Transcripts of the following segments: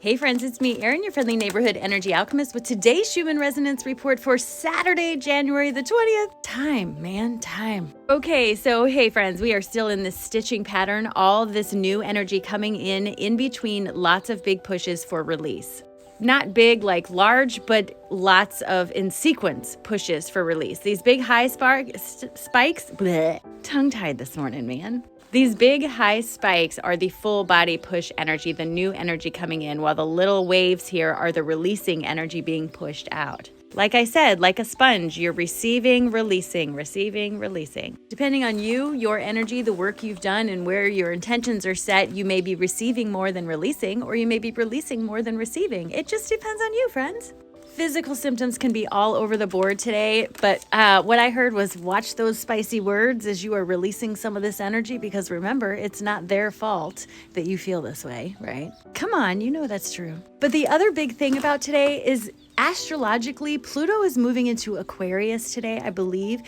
Hey friends, it's me, Erin, your friendly neighborhood energy alchemist with today's Schumann resonance report for Saturday, January the 20th. Time. Okay, so hey friends, we are still in this stitching pattern, all this new energy coming in between lots of big pushes for release. Not big like large, but lots of in sequence pushes for release. These big high spikes, tongue-tied this morning, man. These big high spikes are the full body push energy, the new energy coming in, while the little waves here are the releasing energy being pushed out. Like I said, like a sponge, you're receiving, releasing. Depending on you, your energy, the work you've done, and where your intentions are set, you may be receiving more than releasing, or you may be releasing more than receiving. It just depends on you, friends. Physical symptoms can be all over the board today, but what I heard was watch those spicy words as you are releasing some of this energy, because remember, it's not their fault that you feel this way, right? Come on, you know that's true. But the other big thing about today is astrologically, Pluto is moving into Aquarius today, I believe.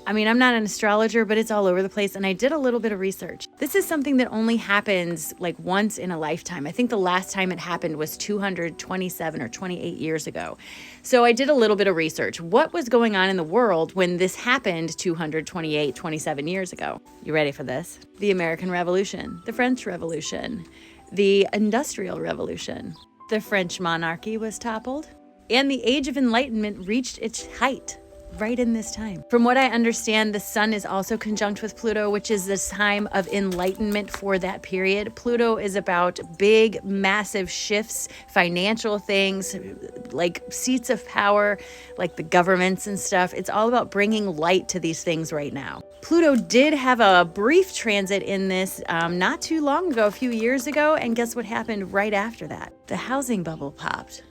I mean, I'm not an astrologer, but it's all over the place, and I did a little bit of research. This is something that only happens like once in a lifetime. I think the last time it happened was 227 or 28 years ago. So I did a little bit of research. What was going on in the world when this happened 27 years ago? You ready for this? The American Revolution, the French Revolution, the Industrial Revolution. The French monarchy was toppled, and the Age of Enlightenment reached its height right in this time. From what I understand, the sun is also conjunct with Pluto, which is this time of enlightenment for that period. Pluto is about big, massive shifts, financial things, like seats of power, like the governments and stuff. It's all about bringing light to these things right now. Pluto did have a brief transit in this not too long ago, a few years ago, and guess what happened right after that? The housing bubble popped.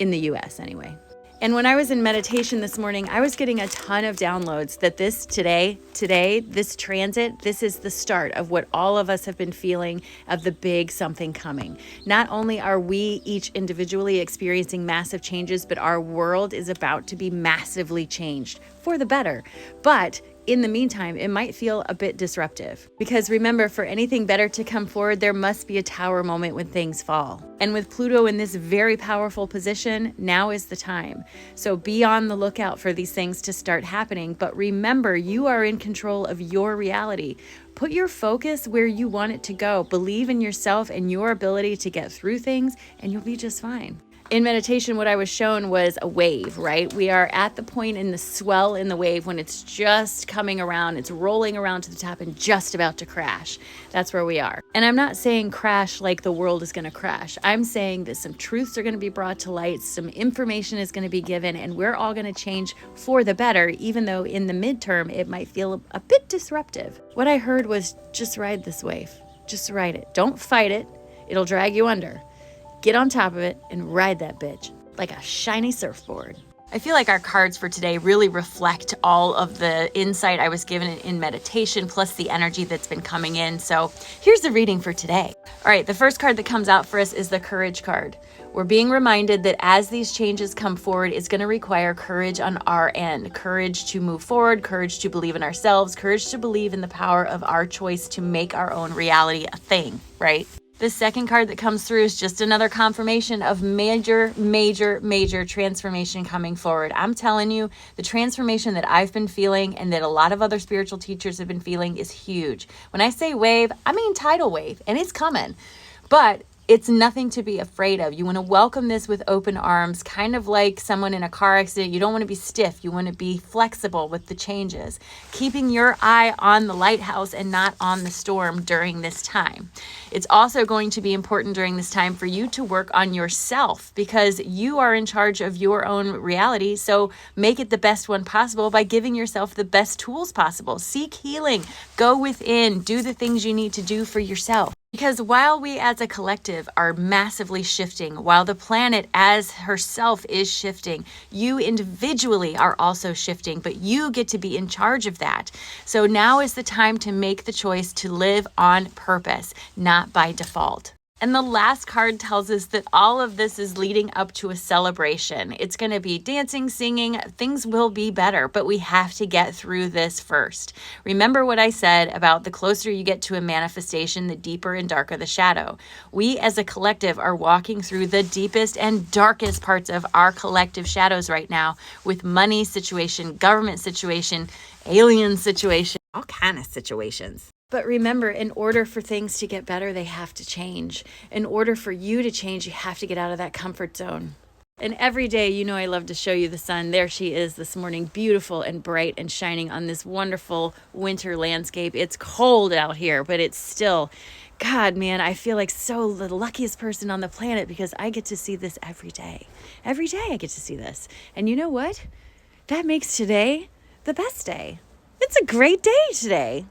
In the US anyway. And when I was in meditation this morning, I was getting a ton of downloads that this this transit, this is the start of what all of us have been feeling of the big something coming. Not only are we each individually experiencing massive changes, but our world is about to be massively changed for the better. But in the meantime, it might feel a bit disruptive, because remember, for anything better to come forward, there must be a tower moment when things fall. And with Pluto in this very powerful position, now is the time. So be on the lookout for these things to start happening. But remember, you are in control of your reality. Put your focus where you want it to go. Believe in yourself and your ability to get through things, and you'll be just fine. In meditation, what I was shown was a wave, right? We are at the point in the swell in the wave when it's just coming around, it's rolling around to the top and just about to crash. That's where we are. And I'm not saying crash like the world is going to crash. I'm saying that some truths are going to be brought to light, some information is going to be given, and we're all going to change for the better, even though in the midterm it might feel a bit disruptive. What I heard was just ride this wave. Just ride it. Don't fight it. It'll drag you under. Get on top of it and ride that bitch like a shiny surfboard. I feel like our cards for today really reflect all of the insight I was given in meditation, plus the energy that's been coming in. So here's the reading for today. All right, the first card that comes out for us is the Courage card. We're being reminded that as these changes come forward, it's going to require courage on our end. Courage to move forward, courage to believe in ourselves, courage to believe in the power of our choice to make our own reality a thing, right? The second card that comes through is just another confirmation of major transformation coming forward. I'm telling you, the transformation that I've been feeling and that a lot of other spiritual teachers have been feeling is huge. When I say wave, I mean tidal wave, and it's coming. But it's nothing to be afraid of. You want to welcome this with open arms, kind of like someone in a car accident. You don't want to be stiff. You want to be flexible with the changes, keeping your eye on the lighthouse and not on the storm during this time. It's also going to be important during this time for you to work on yourself, because you are in charge of your own reality. So make it the best one possible by giving yourself the best tools possible. Seek healing, go within, do the things you need to do for yourself. Because while we as a collective are massively shifting, while the planet as herself is shifting, you individually are also shifting, but you get to be in charge of that. So now is the time to make the choice to live on purpose, not by default. And the last card tells us that all of this is leading up to a celebration. It's going to be dancing, singing, things will be better, but we have to get through this first. Remember what I said about the closer you get to a manifestation, the deeper and darker the shadow. We as a collective are walking through the deepest and darkest parts of our collective shadows right now with money situation, government situation, alien situation, all kind of situations. But remember, in order for things to get better, they have to change. In order for you to change, you have to get out of that comfort zone. And every day, you know, I love to show you the sun. There she is this morning, beautiful and bright and shining on this wonderful winter landscape. It's cold out here, but it's still, God, man, I feel like so the luckiest person on the planet because I get to see this every day. Every day I get to see this. And you know what? That makes today the best day. It's a great day today.